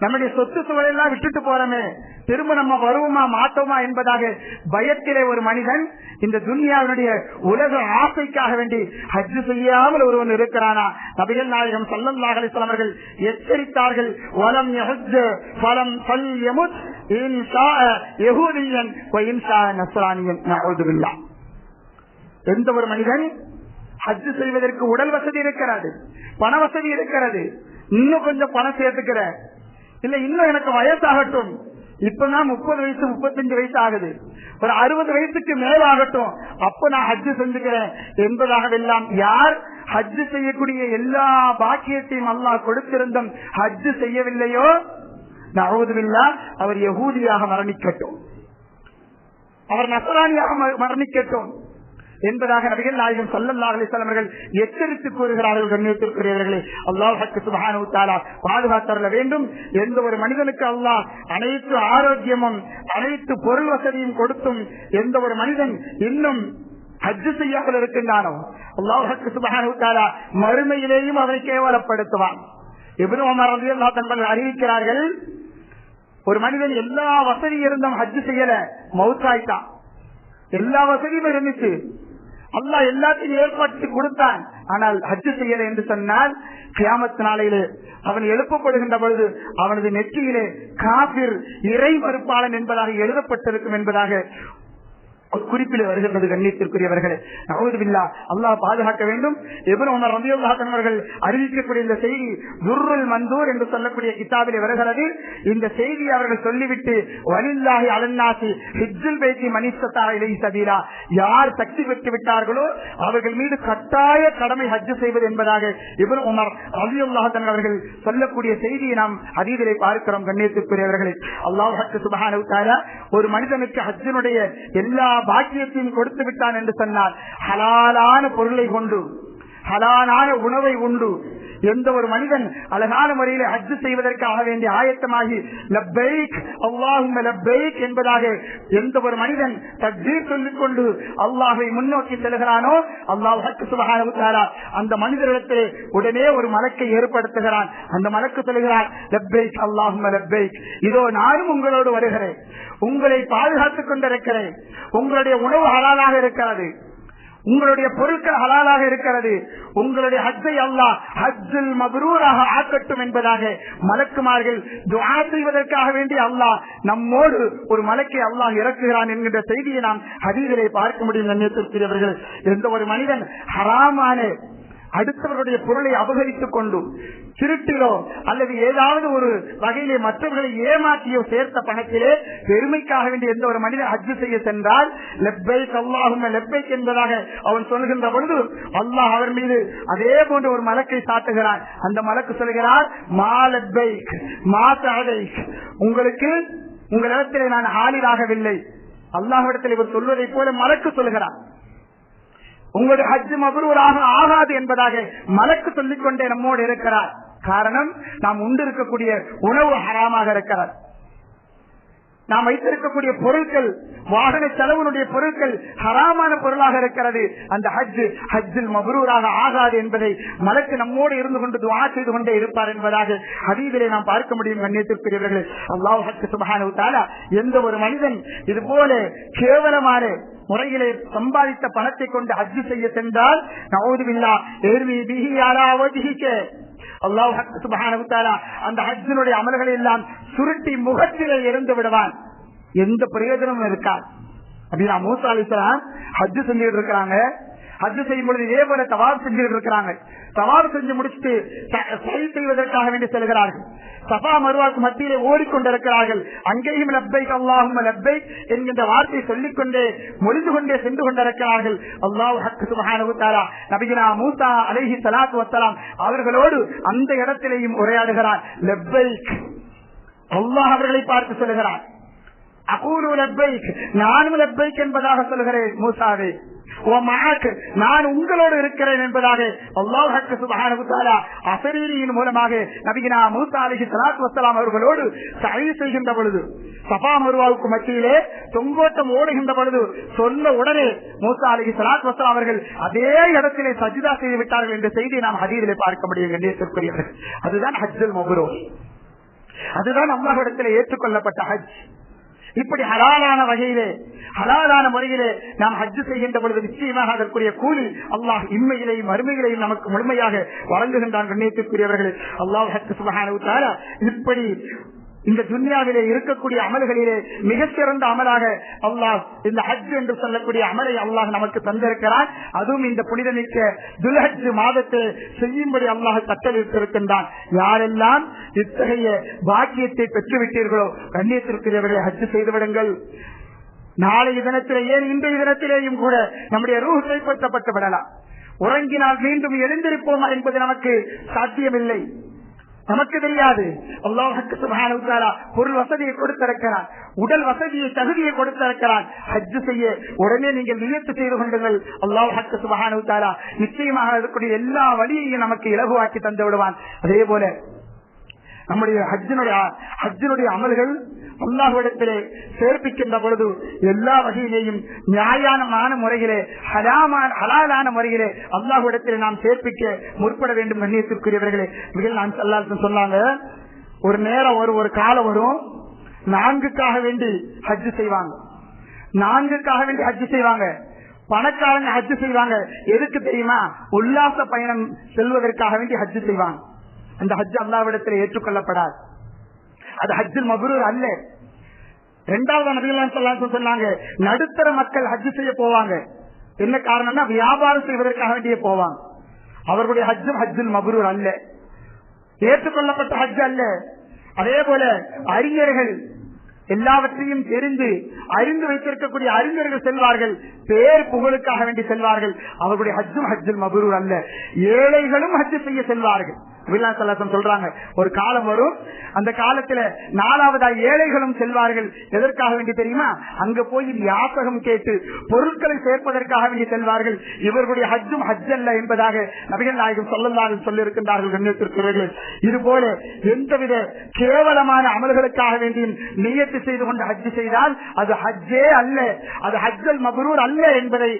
நம்முடைய சொத்து சுவலையெல்லாம் விட்டுட்டு போறமே, திரும்ப நம்ம வருவோமா மாட்டோமா என்பதாக பயத்திலே ஒரு மனிதன் இந்த துனியாவுடைய உலக ஆசைக்காக வேண்டி ஹஜ் செய்யாமல் ஒருவன் இருக்கிறானா? நபிகள் நாயகம் ஸல்லல்லாஹு அலைஹி வஸல்லம் அவர்கள் எச்சரித்தார்கள், வலம் யஹஜ் ஃபலம் ஃபல்யமுத் இன் ஷாஅ யஹூதியன் வ இன் ஷாஅ நஸ்ரானியன். நஊது பில்லாஹ். எந்த ஒரு மனிதன் ஹஜ் செய்வதற்கு உடல் வசதி இருக்கிறது, பண வசதி இருக்கிறது, இன்னும் கொஞ்சம் பணம் சேர்த்துக்கிற, இல்ல இன்னும் எனக்கு வயசாகட்டும், இப்பதான் 30 வயசு 35 வயசு ஆகுது, ஒரு 60 வயசுக்கு மேல ஆகட்டும், அப்ப நான் ஹஜ் செஞ்சுக்கிறேன் என்பதாகவெல்லாம் யார் ஹஜ் செய்யக்கூடிய எல்லா பாக்கியத்தையும் அல்லாஹ் கொடுத்திருந்தும் ஹஜ் செய்யவில்லையோ, நஊது பில்லாஹ், அவர் யஹூதியாக மரணிக்கட்டும், அவர் நஸ்ரானியாக மரணிக்கட்டும் என்பதாக நபிகள் நாயகம் ஸல்லல்லாஹு அலைஹி வஸல்லம் அவர்கள் எச்சரித்து கூறுகிறார்கள். கண்ணியத்திற்குரியவர்களே, அல்லாஹ் சுப்ஹானஹு வ தஆலா பாதுகாத்தரல வேண்டும். எந்த ஒரு மனிதனுக்கு அல்லாஹ் அனைத்து ஆரோக்கியமும் அனைத்து பொருள் வசதியும் கொடுத்தும் எந்த ஒரு மனிதன் இன்னும் ஹஜ் செய்யாமல் இருக்கின்றானோ, அல்லாஹ் சுப்ஹானஹு வ தஆலா மறுமையிலேயும் அவரை கேவலப்படுத்துவான். இப்னு உமர் ரலியல்லாஹு அன்ஹு அறிவிக்கிறார்கள், ஒரு மனிதன் எல்லா வசதி இருந்தும் ஹஜ் செய்யல, மௌத்தாயிட்டான். எல்லா வசதியும் இருந்துச்சு, அல்லாஹ் எல்லாத்தையும் ஏற்பாட்டு கொடுத்தான், ஆனால் ஹஜ் செய்யல என்று சொன்னால் கியாமத் நாளையிலே அவன் எழுப்பப்படுகின்ற பொழுது அவனது நெற்றியிலே காபிர், இறை மறுப்பாளன் என்பதாக எழுதப்பட்டிருக்கும் என்பதாக குறிப்பில் வருகின்றது. கண்ணியத்திற்குரியவர்களே, நஊது பில்லாஹ், அல்லாஹ் பாதுகாக்க வேண்டும். இப்னு உமர் ரலியல்லாஹு அன்ஹு அவர்கள் அறிவிக்கக்கூடிய இந்த செய்தி துர்ருல் மன்தூர் என்று சொல்லக்கூடிய கிதாபிலே வருகிறது. இந்த செய்தி அவர்கள் சொல்லிவிட்டு, வலில்லாஹி அலன்னாசி ஹிஜ்ஜுல் பைத்தி மன் இஸ்ததா இலைஹி சபீலா, யார் சக்தி பெற்று விட்டார்களோ அவர்கள் மீது கட்டாய கடமை ஹஜ் செய்வது என்பதாக இப்னு உமர் ரலியல்லாஹு அன்ஹு அவர்கள் சொல்லக்கூடிய செய்தியை நாம் ஹதீஸிலே பார்க்கிறோம். கண்ணியத்திற்குரியவர்களே, அல்லாஹ் சுப்ஹானஹு வ தஆலா ஒரு மனிதனுக்கு ஹஜ்ஜினுடைய எல்லா பாக்கியத்தையும் கொடுத்து விட்டான் என்று சொன்னால் ஹலாலான பொருளை கொண்டு, ஹலாலான உணவை உண்டு எந்த ஒரு மனிதன் அழகான முறையில் ஹஜ் செய்வதற்காக வேண்டிய ஆயத்தமாகி லப்பைக் அல்லாஹும்ம லப்பைக் என்பதாக எந்த ஒரு மனிதன் தக்பீர் சொல்லிக் கொண்டு அல்லாஹை முன்னோக்கி செல்கிறானோ, அல்லாஹ் சுப்ஹானஹு வ தஆலா அந்த மனிதரிடத்திலே உடனே ஒரு மலக்கை ஏற்படுத்துகிறான். அந்த மலக்கு சொல்கிறான், லப்பைக் அல்லாஹும்ம லப்பைக், இதோ நானும் உங்களோடு வருகிறேன், உங்களை பாதுகாத்துக் கொண்டிருக்கிறேன், உங்களுடைய உணவு ஹலாலாக இருக்கிறது, உங்களுடைய பொருட்கள் ஹலாலாக இருக்கிறது, உங்களுடைய ஹஜ்ஜை அல்லாஹ் ஹஜ்ஜுல் மப்ரூராக ஆக்கட்டும் என்பதாக மலக்குமார்கள் துஆ செய்வதற்காக வேண்டி அல்லாஹ் நம்மோடு ஒரு மலக்கை அல்லாஹ் இறக்குகிறான் என்கின்ற செய்தியை நாம் ஹதீஸிலே பார்க்க முடியும். கண்ணியத்திற்குரியவர்கள், எந்த ஒரு மனிதன் ஹராமான அடுத்தவருடைய பொருளை அபகரித்துக் கொண்டு திருட்டிலோ அல்லது ஏதாவது ஒரு வகையிலே மற்றவர்களை ஏமாற்றியோ சேர்த்த பணத்திலே பெருமைக்காக வேண்டிய எந்த ஒரு மனிதன் ஹஜ் செய்ய சென்றால் லப்பைக் அல்லாஹும்ம லப்பைக் என்பதாக அவன் சொல்கின்ற பொழுது அல்லாஹ் அவர் மீது அதே போன்ற ஒரு மலக்கை சாட்டுகிறான். அந்த மலக்கு சொல்கிறார், மா லப்பைக் மா தஅதைக், உங்களுக்கு உங்களிடத்திலே நான் ஆளிராகவில்லை. அல்லாஹ்விடத்தில் இவர் சொல்வதை போல மலக்கு சொல்கிறார். உங்களுடைய ஹஜ் மப்ரூராக ஆகாது என்பதாக மலக்கு சொல்லிக் கொண்டே நம்மோடு இருக்கிறார். காரணம், நாம் உண்டு இருக்கக்கூடிய உணவு ஹராமாக இருக்கிறார். நாம் வைத்திருக்கக்கூடிய பொருட்கள், வாகன செலவுடைய பொருட்கள் ஹராமான பொருளாக இருக்கிறது. அந்த ஹஜ்ஜில் மப்ரூராக ஆகாது என்பதை மலக்கு நம்மோடு இருந்து கொண்டு துஆ செய்து கொண்டே இருப்பார் என்பதாக ஹதீஸிலே நாம் பார்க்க முடியும். கண்ணியத்திற்குரியவர்களே, அல்லாஹ் சுப்ஹானஹு வ தஆலா எந்த ஒரு மனிதன் இது போல கேவலமான முறையிலே சம்பாதித்த பணத்தை கொண்டு ஹஜ் செய்ய சென்றால் நஊது பில்லாஹ் இர்மி பிஹி அலா வஜ்ஹிக, அல்லாஹ் சுப்ஹானஹு வ தஆலா அந்த ஹஜ்ஜினுடைய அமல்களை எல்லாம் சுருட்டி முகத்திலே எறிந்து விடுவான். எந்த பிரயோஜனமும் இருக்காது. அப்படின்னா மூசா அலைஹிஸ்ஸலாம் ஹஜ் செஞ்சுட்டு இருக்கிறாங்க. ஹஜ் செய்யும் பொழுது இதே போல தவாப் செஞ்சுட்டு இருக்கிறாங்க. தவாப் செஞ்சு முடிச்சுட்டு சை செய்வதற்காக வேண்டி செல்கிறார்கள். சஃபா மர்வாக்கு மத்தியிலே ஓடிக்கொண்டிருக்கிறார்கள். அங்கேயும் லப்பைக் அல்லாஹும்ம லப்பைக் என்கின்ற வார்த்தையை சொல்லிக்கொண்டே மொழிந்து கொண்டே சென்று கொண்டிருக்கிறார்கள். அல்லாஹ் சுப்ஹானஹு வ தஆலா நபியினா மூசா அலைஹிஸ்ஸலாத்து வஸ்ஸலாம் அவர்களோடு அந்த இடத்திலேயும் உரையாடுகிறார். லப்பைக், அல்லாஹ் அவர்களை பார்த்து சொல்கிறார், அகூலு லப்பைக், நானும் லப்பைக் என்பதாக சொல்கிறேன் மூசாவே, நான் உங்களோடு இருக்கிறேன் என்பதாக அல்லாஹ் சுப்ஹானஹு வ தஆலா அஸரீரியின் மூலமாக நபியினா மூசா அலைஹிஸ்ஸலாத்து வஸ்ஸலாம் அவர்களோடு சஅய் செய்கின்ற பொழுது, சஃபா மர்வாவுக்கு மத்தியிலே தொங்கோட்டம் ஓடுகின்ற பொழுது சொன்ன உடனே மூசா அலைஹிஸ்ஸலாத்து வஸ்ஸலாம் அவர்கள் அதே இடத்திலே சஜ்தா செய்து விட்டார்கள் என்ற செய்தியை நாம் ஹதீஸிலே பார்க்க முடியும். கண்ணியத்திற்குரியவர்களே, அதுதான் ஹஜ்ஜுல் மப்ரூர், அதுதான் அல்லாஹ்விடத்திலே ஏற்றுக்கொள்ளப்பட்ட ஹஜ். இப்படி ஹலாலான வகையிலே ஹலாலான முறையிலே நாம் ஹஜ் செய்கின்ற பொழுது நிச்சயமாக அதற்குரிய கூலி அல்லாஹ் இம்மையிலேயும் மறுமையிலேயும் நமக்கு முழுமையாக வழங்குகின்றான். கண்ணியத்திற்குரியவர்களே, அல்லாஹ் சுப்ஹானஹு வ தஆலா இப்படி இந்த துன்யாவிலே இருக்கக்கூடிய அமல்களிலே மிகச்சிறந்த அமலாக அல்லாஹ் இந்த ஹஜ் என்று சொல்லக்கூடிய அமலை அல்லாஹ் நமக்கு தந்திருக்கிறான். அதுவும் இந்த புனிதமிக்க துல்ஹஜ் மாதத்தை செய்யும்படி அல்லாஹ் கட்டளையிட்டிருக்கின்றான். யாரெல்லாம் இத்தகைய பாக்கியத்தை பெற்றுவிட்டீர்களோ கண்ணியத்திற்குரியவர்களை ஹஜ் செய்துவிடுங்கள். நாளைய தினத்திலே, ஏன் இன்றைய தினத்திலேயும் கூட நம்முடைய ரூஹ் கைப்பற்றப்பட்டு விடலாம். உறங்கினால் மீண்டும் எழுந்திருப்போமா என்பது நமக்கு சாத்தியமில்லை, நமக்கு தெரியாது. அல்லாஹ் சுப்ஹானஹு வ தஆலா பொருள் வசதியை கொடுத்திருக்கிறான், உடல் வசதியை தகுதியை கொடுத்திருக்கிறான். ஹஜ் செய்ய உடனே நீங்கள் நியத்து செய்து கொண்டுங்கள். அல்லாஹ் சுப்ஹானஹு வ தஆலா நிச்சயமாக அதற்குரிய எல்லா வழியையும் நமக்கு இலகுவாக்கி தந்து விடுவான். அதே போல நம்முடைய ஹஜ்ஜினுடைய அமல்கள் அல்லாஹ்விடத்திலே சேர்ப்பிக்கின்ற பொழுது எல்லா வகையிலேயும் நியாயமான முறையிலே ஹலாலான முறையிலே அல்லாஹ்விடத்திலே நாம் சேர்ப்பிக்க முற்பட வேண்டும். கண்ணியத்திற்குரியவர்களே, சொன்னாங்க, ஒரு நேரம் ஒரு காலம் வரும், 4க்காக வேண்டி ஹஜ் செய்வாங்க. 4க்காக வேண்டி ஹஜ் செய்வாங்க. பணக்காரங்க ஹஜ் செய்வாங்க. எதுக்கு தெரியுமா? உல்லாச பயணம் செல்வதற்காக வேண்டி ஹஜ் செய்வாங்க. அந்த ஹஜ் அல்லாஹ்விடத்தில் ஏற்றுக்கொள்ளப்படாது. அது ஹஜ்ஜுல் மப்ரூர் அல்ல. இரண்டாவது நபிகள் சொன்னாங்க, நடுத்தர மக்கள் ஹஜ் செய்ய போவாங்க. என்ன காரணம்னா வியாபாரம் செய்வதற்காக வேண்டிய போவாங்க. அவர்களுடைய ஹஜ்ஜுல் மப்ரூர் அல்ல, ஏற்றுக்கொள்ளப்பட்ட ஹஜ் அல்ல. அதே போல அறிஞர்கள் எல்லாவற்றையும் அறிந்து வைத்திருக்கக்கூடிய அறிஞர்கள் செல்வார்கள், பேர் புகழுக்காக வேண்டி செல்வார்கள். அவர்களுடைய ஹஜ்ஜுல் மப்ரூர் அல்ல. ஏழைகளும் ஹஜ் செய்ய செல்வார்கள். சொல்றாங்க, ஒரு காலம் வரும், அந்த காலத்துல 4வதா ஏழைகளும் செல்வார்கள். எதற்காக வேண்டி தெரியுமா? அங்க போய் யாசகம் கேட்டு பொருட்களை சேர்ப்பதற்காக வேண்டி செல்வார்கள். இவர்களுடைய ஹஜ்ஜும் ஹஜ் அல்ல என்பதாக நபிகள் நாயகம் ஸல்லல்லாஹு அலைஹி வஸல்லம் சொல்லியிருக்கின்றார்கள். கண்ணியத்திற்குரியவர்களே, இதுபோல எந்தவித கேவலமான அமல்களுக்காக வேண்டியும் நியத்து செய்து கொண்டு ஹஜ் செய்தால் அது ஹஜ்ஜே அல்ல, அது ஹஜ்ஜுல் மப்ரூர் அல்ல என்பதை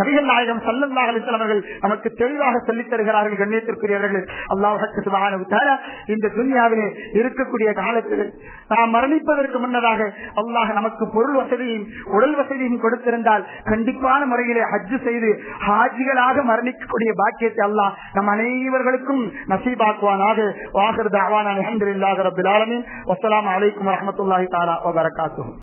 நபிகள் நாயகம் ஸல்லல்லாஹு அலைஹி வஸல்லம் அவர்கள் நமக்கு தெளிவாக சொல்லித் தருகிறார்கள். கண்ணியத்திற்குரியவர்களே, அல்லாஹ் சுப்ஹானஹு வ தஆலா இந்த துன்யாவிலே இருக்கக்கூடிய காலத்தில் நாம் மரணிப்பதற்கு முன்னதாக அல்லாஹ் நமக்கு பொருள் வசதியும் உடல் வசதியும் கொடுத்திருந்தால் கண்டிப்பான முறையிலே ஹஜ் செய்து ஹாஜிகளாக மரணிக்கக்கூடிய பாக்கியத்தை அல்லாஹ் நம் அனைவர்களுக்கும் நசீபாக்குவானாக. வாஹிர் தஅவானா அல்ஹம்துலில்லாஹி ரப்பில் ஆலமீன். வஸ்ஸலாமு அலைக்கும் வரஹ்மத்துல்லாஹி தஆலா வ பரகாத்துஹு.